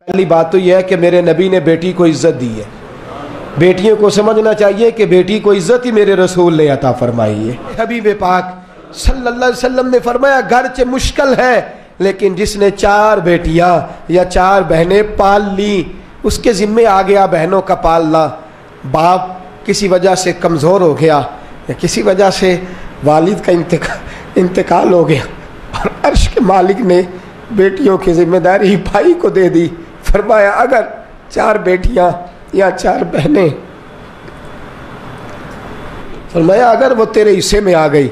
پہلی بات تو یہ ہے کہ میرے نبی نے بیٹی کو عزت دی ہے. بیٹیوں کو سمجھنا چاہیے کہ بیٹی کو عزت ہی میرے رسول نے عطا فرمائی ہے. حبیب پاک صلی اللہ علیہ وسلم نے فرمایا گرچہ مشکل ہے لیکن جس نے 4 بیٹیاں یا 4 بہنیں پال لی اس کے ذمے آ گیا بہنوں کا پالنا. باپ کسی وجہ سے کمزور ہو گیا یا کسی وجہ سے والد کا انتقال ہو گیا اور عرش کے مالک نے بیٹیوں کی ذمہ داری بھائی کو دے دی. فرمایا اگر 4 بیٹیاں یا 4 بہنیں فرمایا اگر وہ تیرے حصے میں آ گئی.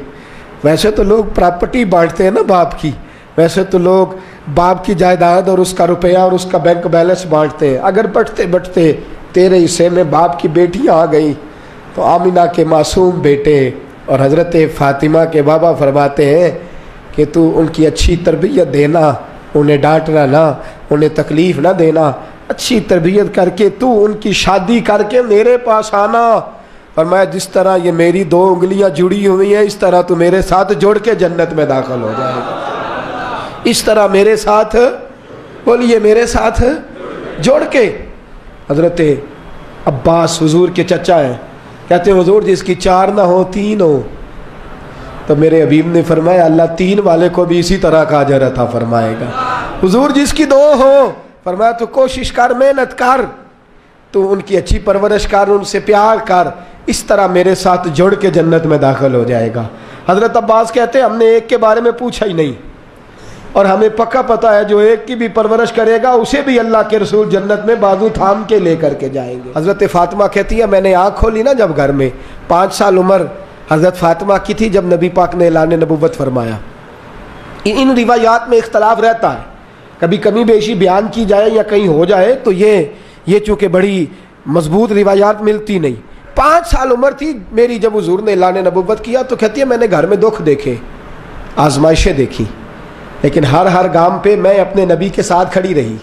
ویسے تو لوگ پراپرٹی بانٹتے ہیں نا باپ کی, ویسے تو لوگ باپ کی جائیداد اور اس کا روپیہ اور اس کا بینک بیلنس بانٹتے ہیں. اگر بٹتے بٹتے تیرے حصے میں باپ کی بیٹیاں آ گئی تو آمینہ کے معصوم بیٹے اور حضرت فاطمہ کے بابا فرماتے ہیں کہ تو ان کی اچھی تربیت دینا, انہیں ڈانٹنا نہ, انہیں تکلیف نہ دینا, اچھی تربیت کر کے تو ان کی شادی کر کے میرے پاس آنا. فرمایا جس طرح یہ میری 2 انگلیاں جڑی ہوئی ہیں اس طرح تو میرے ساتھ جوڑ کے جنت میں داخل ہو جائے گا. اس طرح میرے ساتھ بولیے میرے ساتھ جوڑ کے. حضرت عباس حضور کے چچا ہیں, کہتے ہیں حضور جس کی 4 نہ ہو 3 ہو. تو میرے حبیب نے فرمایا اللہ 3 والے کو بھی اسی طرح کا اجر عطا فرمائے گا. حضور جس کی 2 ہو فرمایا تو کوشش کر, محنت کر, تو ان کی اچھی پرورش کر, ان سے پیار کر, اس طرح میرے ساتھ جڑ کے جنت میں داخل ہو جائے گا. حضرت عباس کہتے ہیں ہم نے ایک کے بارے میں پوچھا ہی نہیں اور ہمیں پکا پتہ ہے جو ایک کی بھی پرورش کرے گا اسے بھی اللہ کے رسول جنت میں بازو تھام کے لے کر کے جائیں گے. حضرت فاطمہ کہتی ہے میں نے آنکھ کھولی نا جب گھر میں 5 سال عمر حضرت فاطمہ کی تھی جب نبی پاک نے اعلان نبوت فرمایا. ان روایات میں اختلاف رہتا ہے, کبھی کمی بیشی بیان کی جائے یا کہیں ہو جائے تو یہ چونکہ بڑی مضبوط روایات ملتی نہیں. 5 سال عمر تھی میری جب حضور نے اعلان نبوت کیا تو کہتی ہے میں نے گھر میں دکھ دیکھے, آزمائشیں دیکھی, لیکن ہر گام پہ میں اپنے نبی کے ساتھ کھڑی رہی.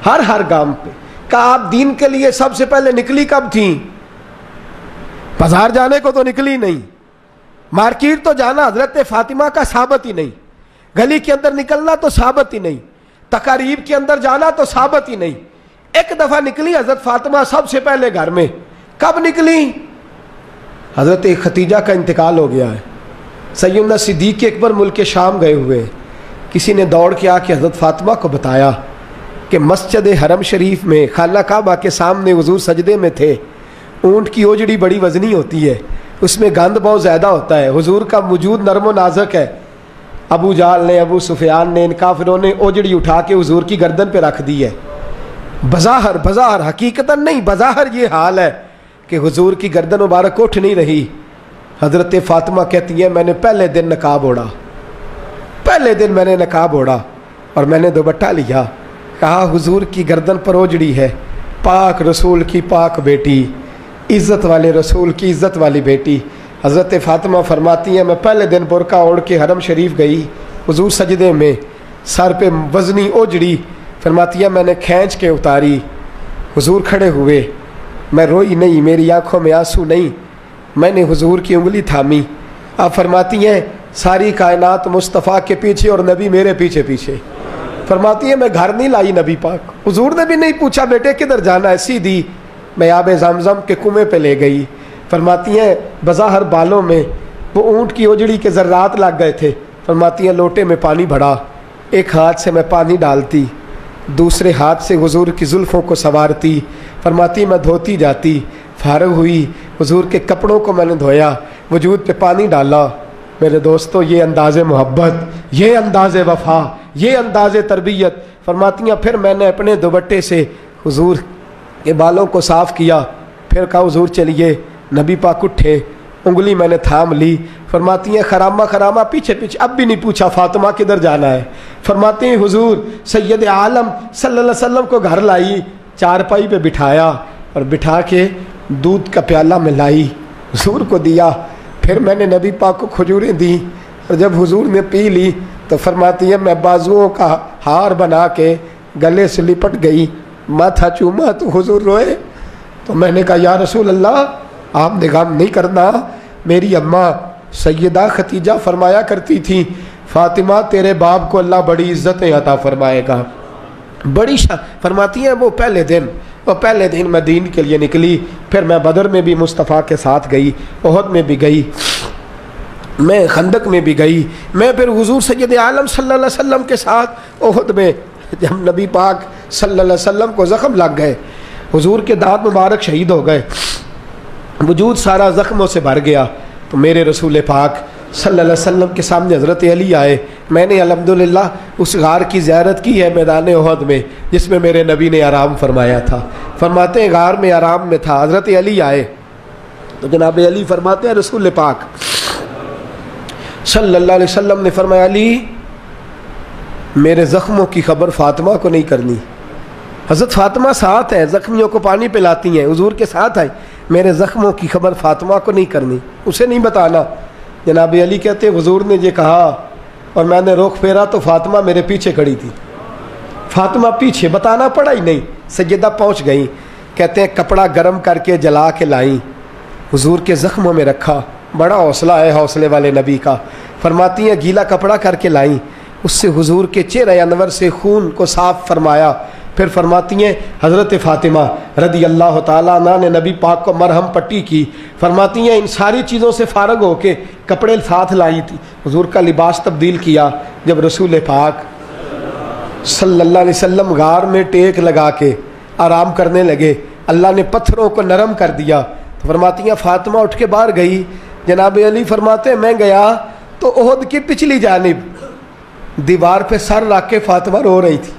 ہر گام پہ. کہا آپ دین کے لیے سب سے پہلے نکلی کب تھیں؟ بازار جانے کو تو نکلی نہیں, مارکیٹ تو جانا حضرت فاطمہ کا ثابت ہی نہیں, گلی کے اندر نکلنا تو ثابت ہی نہیں, تقاریب کے اندر جانا تو ثابت ہی نہیں. ایک دفعہ نکلی حضرت فاطمہ سب سے پہلے گھر میں. کب نکلی؟ حضرت ختیجہ کا انتقال ہو گیا ہے, سیدنا صدیق اکبر ملک شام گئے ہوئے. کسی نے دوڑ کے آ کے حضرت فاطمہ کو بتایا کہ مسجد حرم شریف میں خانہ کعبہ کے سامنے حضور سجدے میں تھے. اونٹ کی اوجڑی بڑی وزنی ہوتی ہے, اس میں گند بہت زیادہ ہوتا ہے, حضور کا وجود نرم و نازک ہے. ابو جہل نے, ابو سفیان نے, ان کافروں نے اوجڑی اٹھا کے حضور کی گردن پہ رکھ دی ہے. بظاہر حقیقتاً نہیں, بظاہر یہ حال ہے کہ حضور کی گردن مبارک اٹھ نہیں رہی. حضرت فاطمہ کہتی ہے میں نے پہلے دن نقاب اوڑھا, پہلے دن میں نے نقاب اوڑھا اور میں نے دوپٹہ لیا. کہا حضور کی گردن پر اوجڑی ہے, پاک رسول کی پاک بیٹی, عزت والے رسول کی عزت والی بیٹی. حضرت فاطمہ فرماتی ہیں میں پہلے دن برقع اوڑھ کے حرم شریف گئی, حضور سجدے میں, سر پہ وزنی اوجڑی. فرماتی ہے میں نے کھینچ کے اتاری, حضور کھڑے ہوئے, میں روئی نہیں, میری آنکھوں میں آنسو نہیں, میں نے حضور کی انگلی تھامی. آپ فرماتی ہیں ساری کائنات مصطفیٰ کے پیچھے اور نبی میرے پیچھے پیچھے. فرماتی ہیں میں گھر نہیں لائی نبی پاک, حضور نے بھی نہیں پوچھا بیٹے کدھر جانا ہے, سیدھی میں آب زمزم کے کنویں پہ لے گئی. فرماتی ہیں بظاہر بالوں میں وہ اونٹ کی اوجڑی کے ذرات لگ گئے تھے. فرماتی ہیں لوٹے میں پانی بھرا, ایک ہاتھ سے میں پانی ڈالتی, دوسرے ہاتھ سے حضور کی زلفوں کو سنوارتی. فرماتی میں دھوتی جاتی, فارغ ہوئی حضور کے کپڑوں کو میں نے دھویا, وجود پہ پانی ڈالا. میرے دوستو یہ انداز محبت, یہ انداز وفا, یہ انداز تربیت. فرماتی ہیں پھر میں نے اپنے دوپٹے سے حضور کے بالوں کو صاف کیا, پھر کہا حضور چلیے. نبی پاک اٹھے, انگلی میں نے تھام لی. فرماتی ہیں خرامہ پیچھے پیچھے, اب بھی نہیں پوچھا فاطمہ کدھر جانا ہے. فرماتی ہیں حضور سید عالم صلی اللہ علیہ وسلم کو گھر لائی, چارپائی پہ بٹھایا اور بٹھا کے دودھ کا پیالہ میں لائی, حضور کو دیا. پھر میں نے نبی پاک کو کھجوریں دی اور جب حضور نے پی لی تو فرماتی ہے میں بازوؤں کا ہار بنا کے گلے سے لپٹ گئی, ماتھا چوما تو حضور روئے. تو میں نے کہا یا رسول اللہ آپ نے غم نہیں کرنا, میری اماں سیدہ ختیجہ فرمایا کرتی تھی فاطمہ تیرے باپ کو اللہ بڑی عزتیں عطا فرمائے گا. بڑی فرماتی ہیں وہ پہلے دن میں دین کے لیے نکلی، پھر میں بدر میں بھی مصطفیٰ کے ساتھ گئی، احد میں بھی گئی، میں خندق میں بھی گئی، میں پھر حضور سید عالم صلی اللہ علیہ وسلم کے ساتھ احد میں جب نبی پاک صلی اللہ علیہ وسلم کو زخم لگ گئے، حضور کے دانت مبارک شہید ہو گئے، وجود سارا زخموں سے بھر گیا، تو میرے رسول پاک صلی اللہ علیہ وسلم کے سامنے حضرت علی آئے۔ میں نے الحمدللہ اس غار کی زیارت کی ہے میدان احد میں جس میں میرے نبی نے آرام فرمایا تھا۔ فرماتے ہیں غار میں آرام میں تھا، حضرت علی آئے تو جناب علی فرماتے ہیں رسول پاک صلی اللہ علیہ وسلم نے فرمایا علی میرے زخموں کی خبر فاطمہ کو نہیں کرنی۔ حضرت فاطمہ ساتھ ہیں، زخمیوں کو پانی پلاتی ہیں، حضور کے ساتھ آئے، میرے زخموں کی خبر فاطمہ کو نہیں کرنی، اسے نہیں بتانا۔ جناب علی کہتے ہیں حضور نے یہ کہا اور میں نے رخ پھیرا تو فاطمہ میرے پیچھے کھڑی تھی، فاطمہ پیچھے، بتانا پڑا ہی نہیں، سیدہ پہنچ گئیں، کہتے ہیں کپڑا گرم کر کے جلا کے لائیں، حضور کے زخموں میں رکھا، بڑا حوصلہ ہے حوصلے والے نبی کا۔ فرماتی ہیں گیلا کپڑا کر کے لائیں، اس سے حضور کے چہرہ انور سے خون کو صاف فرمایا۔ پھر فرماتی ہیں حضرت فاطمہ رضی اللہ تعالیٰ عنہ نے نبی پاک کو مرہم پٹی کی۔ فرماتی ہیں ان ساری چیزوں سے فارغ ہو کے کپڑے ساتھ لائی تھی، حضور کا لباس تبدیل کیا۔ جب رسول پاک صلی اللہ علیہ وسلم غار میں ٹیک لگا کے آرام کرنے لگے، اللہ نے پتھروں کو نرم کر دیا۔ تو فرماتی ہیں فاطمہ اٹھ کے باہر گئی، جناب علی فرماتے ہیں میں گیا تو احد کی پچھلی جانب دیوار پہ سر رکھ کے فاطمہ رو رہی تھی،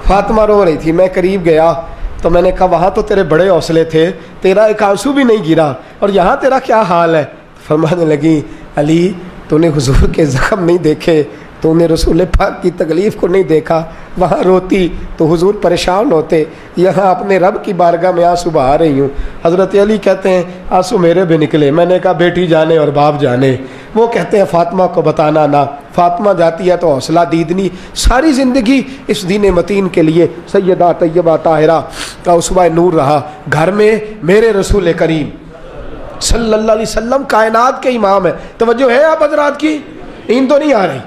فاطمہ رو رہی تھی۔ میں قریب گیا تو میں نے کہا وہاں تو تیرے بڑے حوصلے تھے، تیرا ایک آنسو بھی نہیں گرا، اور یہاں تیرا کیا حال ہے؟ فرمانے لگی علی تو نے حضور کے زخم نہیں دیکھے، تو نے رسول پاک کی تکلیف کو نہیں دیکھا، وہاں روتی تو حضور پریشان ہوتے، یہاں اپنے رب کی بارگاہ میں آنسو بہا رہی ہوں۔ حضرت علی کہتے ہیں آنسو میرے بھی نکلے، میں نے کہا بیٹی جانے اور باپ جانے۔ وہ کہتے ہیں فاطمہ کو بتانا نہ، فاطمہ جاتی ہے تو حوصلہ دیدنی، ساری زندگی اس دین متین کے لیے سیدہ طیبہ طاہرہ کا اسوہ نور رہا۔ گھر میں میرے رسول کریم صلی اللہ علیہ وسلم کائنات کے امام ہے۔ توجہ ہے آپ حضرات کی؟ نیند تو نہیں آ رہی؟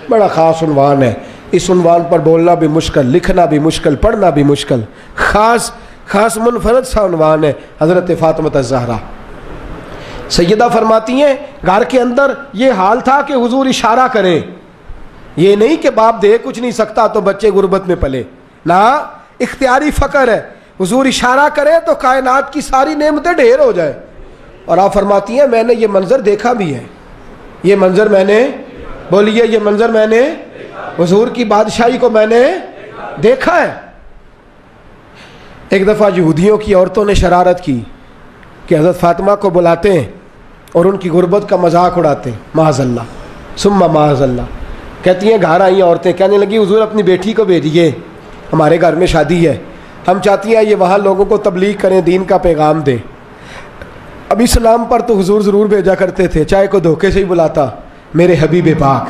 بڑا خاص عنوان ہے، اس عنوان پر بولنا بھی مشکل، لکھنا بھی مشکل، پڑھنا بھی مشکل، خاص منفرد سا عنوان ہے حضرت فاطمہ الزہرا۔ سیدہ فرماتی ہیں گھر کے اندر یہ حال تھا کہ حضور اشارہ کریں، یہ نہیں کہ باپ دے کچھ نہیں سکتا تو بچے غربت میں پلے، نہ اختیاری فقر ہے، حضور اشارہ کریں تو کائنات کی ساری نعمتیں ڈھیر ہو جائے۔ اور آپ فرماتی ہیں میں نے یہ منظر دیکھا بھی ہے، یہ منظر میں نے، بولیے یہ منظر میں نے، حضور کی بادشاہی کو میں نے دیکھا ہے۔ ایک دفعہ یہودیوں کی عورتوں نے شرارت کی کہ حضرت فاطمہ کو بلاتے ہیں اور ان کی غربت کا مذاق اڑاتے ہیں، معاذ اللہ ثم معاذ اللہ۔ کہتی ہیں گھر آئی عورتیں، کہنے لگی حضور اپنی بیٹی کو بھیجیے، ہمارے گھر میں شادی ہے، ہم چاہتی ہیں یہ وہاں لوگوں کو تبلیغ کریں، دین کا پیغام دیں۔ اب اسلام پر تو حضور ضرور بھیجا کرتے تھے، چاہے کوئی دھوکے سے ہی بلاتا۔ میرے حبیب پاک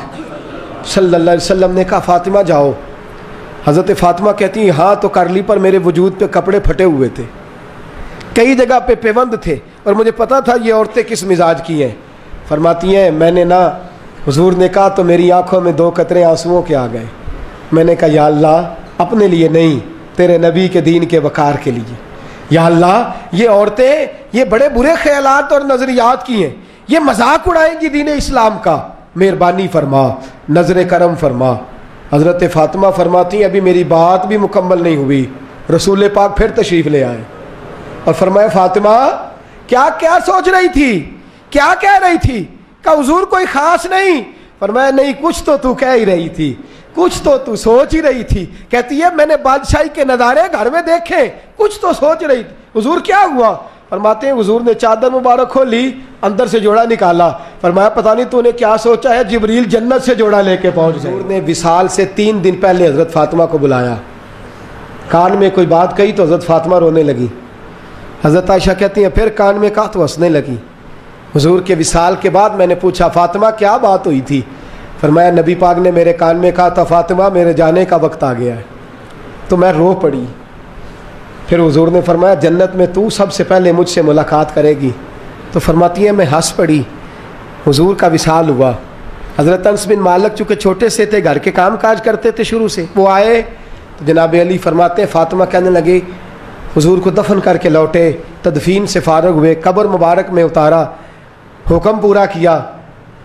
صلی اللہ علیہ وسلم نے کہا فاطمہ جاؤ۔ حضرت فاطمہ کہتی ہیں ہاں تو کرلی پر میرے وجود پہ کپڑے پھٹے ہوئے تھے، کئی جگہ پہ پیوند تھے، اور مجھے پتا تھا یہ عورتیں کس مزاج کی ہیں۔ فرماتی ہیں میں نے نہ، حضور نے کہا تو میری آنکھوں میں 2 قطرے آنسوؤں کے آ گئے۔ میں نے کہا یا اللہ اپنے لیے نہیں، تیرے نبی کے دین کے وقار کے لیے، یا اللہ یہ عورتیں یہ بڑے برے خیالات اور نظریات کی ہیں، یہ مذاق اڑائیں گی دین اسلام کا، مہربانی فرما، نظر کرم فرما۔ حضرت فاطمہ فرماتی ہیں ابھی میری بات بھی مکمل نہیں ہوئی، رسول پاک پھر تشریف لے آئے اور فرمایا فاطمہ کیا کیا سوچ رہی تھی، کیا کہہ رہی تھی؟ کہ حضور کوئی خاص نہیں۔ فرمایا نہیں کچھ تو تو کہہ ہی رہی تھی، کچھ تو تو سوچ ہی رہی تھی۔ کہتی ہے میں نے بادشاہی کے نظارے گھر میں دیکھے، کچھ تو سوچ رہی تھی۔ حضور کیا ہوا؟ فرماتے ہیں حضور نے چادر مبارک کھولی، اندر سے جوڑا نکالا، فرمایا پتہ نہیں تو نے کیا سوچا ہے، جبریل جنت سے جوڑا لے کے پہنچ گئے۔ حضور نے وصال سے 3 دن پہلے حضرت فاطمہ کو بلایا، کان میں کوئی بات کہی تو حضرت فاطمہ رونے لگی۔ حضرت عائشہ کہتی ہیں پھر کان میں کہا تو ہنسنے لگی۔ حضور کے وصال کے بعد میں نے پوچھا فاطمہ کیا بات ہوئی تھی؟ فرمایا نبی پاک نے میرے کان میں کہا تھا فاطمہ میرے جانے کا وقت آ گیا ہے، تو میں رو پڑی۔ پھر حضور نے فرمایا جنت میں تو سب سے پہلے مجھ سے ملاقات کرے گی، تو فرماتی ہے میں ہنس پڑی۔ حضور کا وصال ہوا، حضرت انس بن مالک چونکہ چھوٹے سے تھے، گھر کے کام کاج کرتے تھے شروع سے، وہ آئے تو جناب علی فرماتے ہیں فاطمہ کہنے لگی حضور کو دفن کر کے لوٹے، تدفین سے فارغ ہوئے، قبر مبارک میں اتارا، حکم پورا کیا،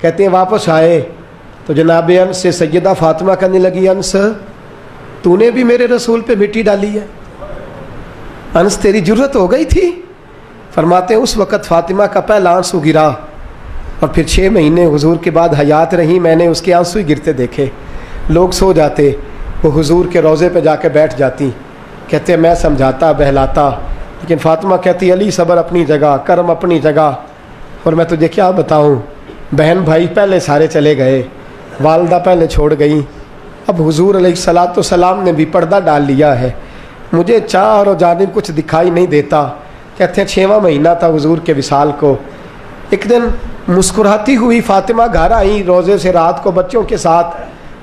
کہتے ہیں واپس آئے تو جناب انس سے سیدہ فاطمہ کہنے لگی انس تو نے بھی میرے رسول پہ مٹی ڈالی ہے، انس تیری جرت ہو گئی تھی؟ فرماتے ہیں اس وقت فاطمہ کا پہلا آنسو گرا اور پھر 6 مہینے حضور کے بعد حیات رہی، میں نے اس کے آنسو ہی گرتے دیکھے، لوگ سو جاتے وہ حضور کے روضے پہ جا کے بیٹھ جاتی، کہتے ہیں میں سمجھاتا بہلاتا، لیکن فاطمہ کہتی علی صبر اپنی جگہ، کرم اپنی جگہ، اور میں تجھے کیا بتاؤں، بہن بھائی پہلے سارے چلے گئے، والدہ پہلے چھوڑ گئی، اب حضور علیہ الصلاۃ والسلام نے بھی پردہ ڈال لیا ہے، مجھے چار اور جانب کچھ دکھائی نہیں دیتا۔ کہتے ہیں 6واں مہینہ تھا حضور کے وصال کو، ایک دن مسکراتی ہوئی فاطمہ گھر آئیں روزے سے رات کو بچوں کے ساتھ،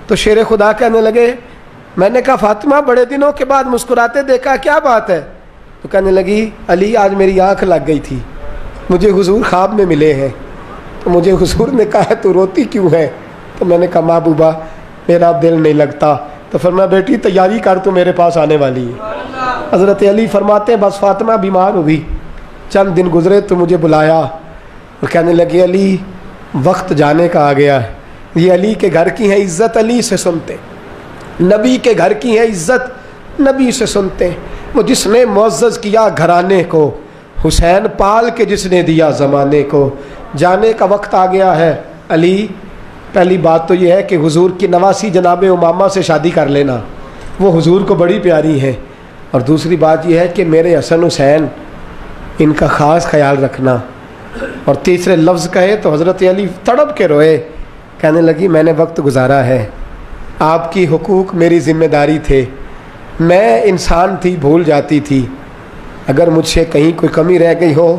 تو شیر خدا کہنے لگے، میں نے کہا فاطمہ بڑے دنوں کے بعد مسکراتے دیکھا، کیا بات ہے؟ تو کہنے لگی علی آج میری آنکھ لگ گئی تھی، مجھے حضور خواب میں ملے ہیں، تو مجھے حضور نے کہا تو روتی کیوں ہے؟ تو میں نے کہا محبوبہ میرا دل نہیں لگتا، تو فرمایا بیٹی تیاری کر تو میرے پاس آنے والی ہے۔ حضرت علی فرماتے ہیں بس فاطمہ بیمار ہوئی، چند دن گزرے تو مجھے بلایا اور کہنے لگی علی وقت جانے کا آ گیا ہے، یہ علی کے گھر کی ہے عزت علی سے سنتے، نبی کے گھر کی ہے عزت نبی سے سنتے، وہ جس نے معزز کیا گھرانے کو، حسین پال کے جس نے دیا زمانے کو، جانے کا وقت آ گیا ہے علی۔ پہلی بات تو یہ ہے کہ حضور کی نواسی جناب امامہ سے شادی کر لینا، وہ حضور کو بڑی پیاری ہے، اور دوسری بات یہ ہے کہ میرے حسن حسین ان کا خاص خیال رکھنا، اور تیسرے لفظ کہے تو حضرت علی تڑپ کے روئے، کہنے لگی میں نے وقت گزارا ہے، آپ کی حقوق میری ذمہ داری تھے، میں انسان تھی بھول جاتی تھی، اگر مجھ سے کہیں کوئی کمی رہ گئی ہو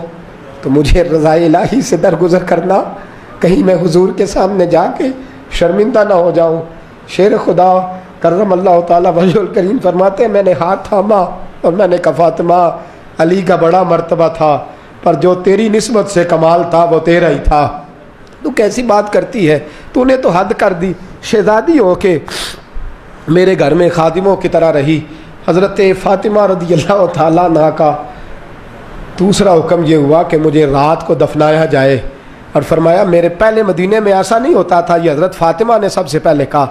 تو مجھے رضائے الہی سے درگزر کرنا، کہیں میں حضور کے سامنے جا کے شرمندہ نہ ہو جاؤں۔ شیر خدا کرم اللہ تعالیٰ وجہ الکریم فرماتے ہیں میں نے ہاتھ تھاما اور میں نے کہا فاطمہ علی کا بڑا مرتبہ تھا، پر جو تیری نسبت سے کمال تھا وہ تیرا ہی تھا، تو کیسی بات کرتی ہے، تو نے تو حد کر دی، شہزادی ہو کے میرے گھر میں خادموں کی طرح رہی۔ حضرت فاطمہ رضی اللہ تعالیٰ عنہا کا دوسرا حکم یہ ہوا کہ مجھے رات کو دفنایا جائے، اور فرمایا میرے پہلے مدینے میں ایسا نہیں ہوتا تھا، یہ حضرت فاطمہ نے سب سے پہلے کہا،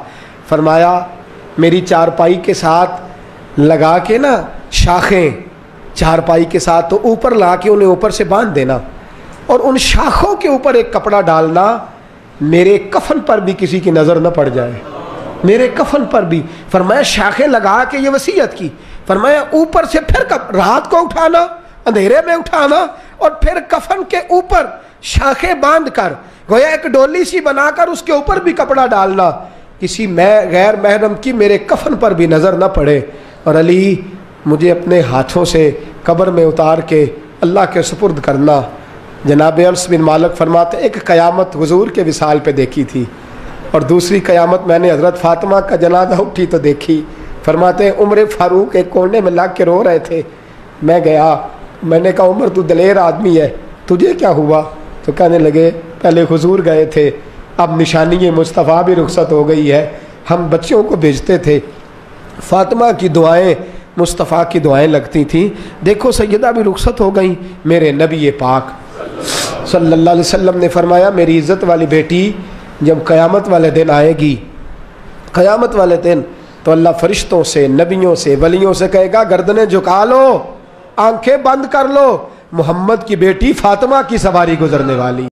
فرمایا میری چارپائی کے ساتھ لگا کے نا شاخیں، چارپائی کے ساتھ تو اوپر لا کے انہیں اوپر سے باندھ دینا، اور ان شاخوں کے اوپر ایک کپڑا ڈالنا، میرے کفن پر بھی کسی کی نظر نہ پڑ جائے، میرے کفن پر بھی۔ فرمایا شاخیں لگا کے یہ وصیت کی، فرمایا اوپر سے پھر رات کو اٹھانا، اندھیرے میں اٹھانا، اور پھر کفن کے اوپر شاخیں باندھ کر گویا ایک ڈولی سی بنا کر اس کے اوپر بھی کپڑا ڈالنا، کسی غیر محرم کی میرے کفن پر بھی نظر نہ پڑے، اور علی مجھے اپنے ہاتھوں سے قبر میں اتار کے اللہ کے سپرد کرنا۔ جناب انس بن مالک فرماتے ایک قیامت حضور کے وصال پہ دیکھی تھی، اور دوسری قیامت میں نے حضرت فاطمہ کا جنازہ اٹھی تو دیکھی۔ فرماتے ہیں عمر فاروق ایک کونے میں لگ کے رو رہے تھے، میں گیا، میں نے کہا عمر تو دلیر آدمی ہے، تجھے کیا ہوا؟ تو کہنے لگے پہلے حضور گئے تھے، اب نشانی مصطفیٰ بھی رخصت ہو گئی ہے، ہم بچوں کو بھیجتے تھے، فاطمہ کی دعائیں مصطفیٰ کی دعائیں لگتی تھیں، دیکھو سیدہ بھی رخصت ہو گئیں۔ میرے نبی پاک صلی اللہ علیہ وسلم نے فرمایا میری عزت والی بیٹی جب قیامت والے دن آئے گی، قیامت والے دن تو اللہ فرشتوں سے، نبیوں سے، ولیوں سے کہے گا گردنیں جھکا لو، آنکھیں بند کر لو، محمد کی بیٹی فاطمہ کی سواری گزرنے والی۔